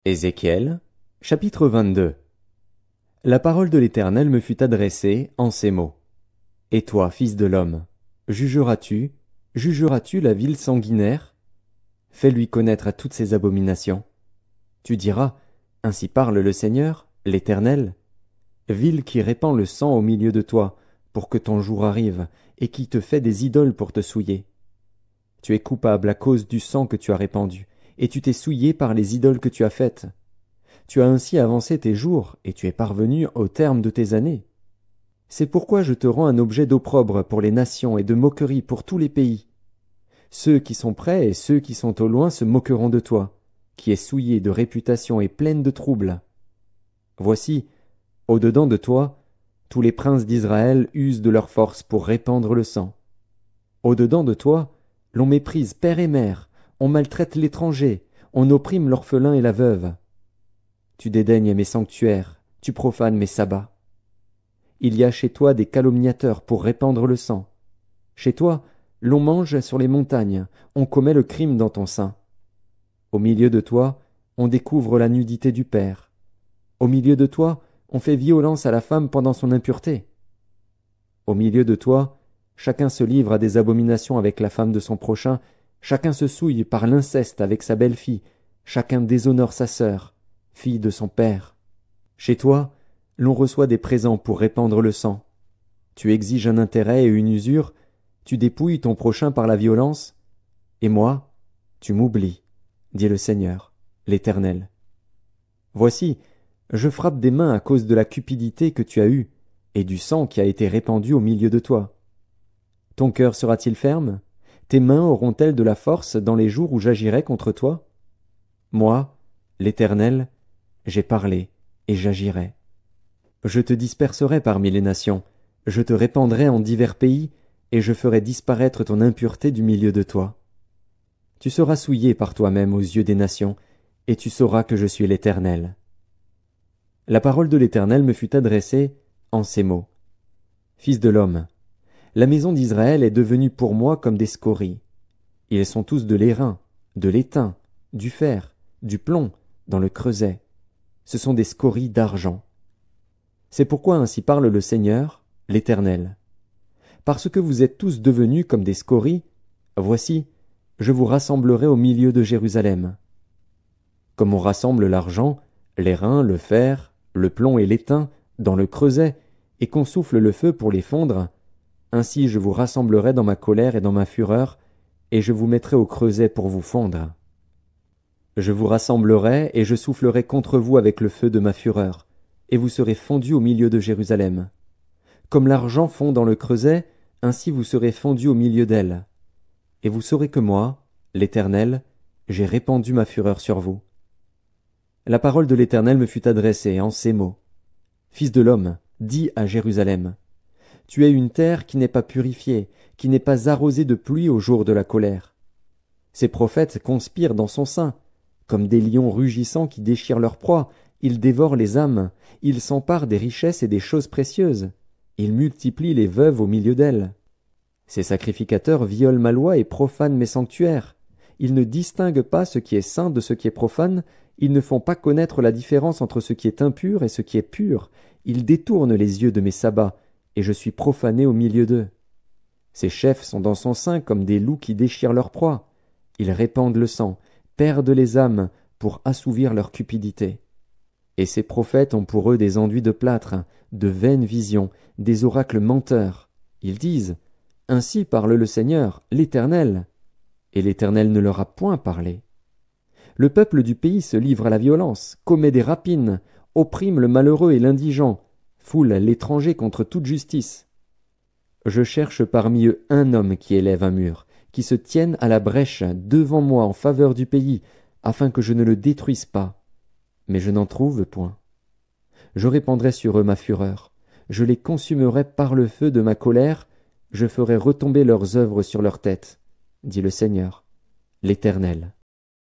Ézéchiel, chapitre 22. La parole de l'Éternel me fut adressée en ces mots. Et toi, fils de l'homme, jugeras-tu la ville sanguinaire? Fais-lui connaître à toutes ses abominations. Tu diras, ainsi parle le Seigneur, l'Éternel, ville qui répand le sang au milieu de toi, pour que ton jour arrive, et qui te fait des idoles pour te souiller. Tu es coupable à cause du sang que tu as répandu, et tu t'es souillé par les idoles que tu as faites. Tu as ainsi avancé tes jours, et tu es parvenu au terme de tes années. C'est pourquoi je te rends un objet d'opprobre pour les nations et de moquerie pour tous les pays. Ceux qui sont près et ceux qui sont au loin se moqueront de toi, qui es souillé de réputation et pleine de troubles. Voici, au-dedans de toi, tous les princes d'Israël usent de leur force pour répandre le sang. Au-dedans de toi, l'on méprise père et mère, on maltraite l'étranger, on opprime l'orphelin et la veuve. Tu dédaignes mes sanctuaires, tu profanes mes sabbats. Il y a chez toi des calomniateurs pour répandre le sang. Chez toi, l'on mange sur les montagnes, on commet le crime dans ton sein. Au milieu de toi, on découvre la nudité du père. Au milieu de toi, on fait violence à la femme pendant son impureté. Au milieu de toi, chacun se livre à des abominations avec la femme de son prochain, chacun se souille par l'inceste avec sa belle-fille, chacun déshonore sa sœur, fille de son père. Chez toi, l'on reçoit des présents pour répandre le sang. Tu exiges un intérêt et une usure, tu dépouilles ton prochain par la violence, et moi, tu m'oublies, dit le Seigneur, l'Éternel. Voici, je frappe des mains à cause de la cupidité que tu as eue, et du sang qui a été répandu au milieu de toi. Ton cœur sera-t-il ferme? Tes mains auront-elles de la force dans les jours où j'agirai contre toi? Moi, l'Éternel, j'ai parlé, et j'agirai. Je te disperserai parmi les nations, je te répandrai en divers pays, et je ferai disparaître ton impureté du milieu de toi. Tu seras souillé par toi-même aux yeux des nations, et tu sauras que je suis l'Éternel. La parole de l'Éternel me fut adressée en ces mots. Fils de l'homme, la maison d'Israël est devenue pour moi comme des scories. Ils sont tous de l'airain, de l'étain, du fer, du plomb, dans le creuset. Ce sont des scories d'argent. C'est pourquoi ainsi parle le Seigneur, l'Éternel. Parce que vous êtes tous devenus comme des scories, voici, je vous rassemblerai au milieu de Jérusalem. Comme on rassemble l'argent, l'airain, le fer, le plomb et l'étain dans le creuset, et qu'on souffle le feu pour les fondre, ainsi je vous rassemblerai dans ma colère et dans ma fureur, et je vous mettrai au creuset pour vous fondre. Je vous rassemblerai et je soufflerai contre vous avec le feu de ma fureur, et vous serez fondus au milieu de Jérusalem. Comme l'argent fond dans le creuset, ainsi vous serez fondus au milieu d'elle. Et vous saurez que moi, l'Éternel, j'ai répandu ma fureur sur vous. La parole de l'Éternel me fut adressée en ces mots. Fils de l'homme, dis à Jérusalem, tu es une terre qui n'est pas purifiée, qui n'est pas arrosée de pluie au jour de la colère. Ces prophètes conspirent dans son sein, comme des lions rugissants qui déchirent leur proie, ils dévorent les âmes, ils s'emparent des richesses et des choses précieuses, ils multiplient les veuves au milieu d'elles. Ces sacrificateurs violent ma loi et profanent mes sanctuaires. Ils ne distinguent pas ce qui est saint de ce qui est profane, ils ne font pas connaître la différence entre ce qui est impur et ce qui est pur, ils détournent les yeux de mes sabbats, et je suis profané au milieu d'eux. Ces chefs sont dans son sein comme des loups qui déchirent leur proie. Ils répandent le sang, perdent les âmes pour assouvir leur cupidité. Et ces prophètes ont pour eux des enduits de plâtre, de vaines visions, des oracles menteurs. Ils disent, « Ainsi parle le Seigneur, l'Éternel. » Et l'Éternel ne leur a point parlé. Le peuple du pays se livre à la violence, commet des rapines, opprime le malheureux et l'indigent, foule l'étranger contre toute justice. Je cherche parmi eux un homme qui élève un mur, qui se tienne à la brèche devant moi en faveur du pays, afin que je ne le détruise pas. Mais je n'en trouve point. Je répandrai sur eux ma fureur, je les consumerai par le feu de ma colère, je ferai retomber leurs œuvres sur leur tête, dit le Seigneur, l'Éternel.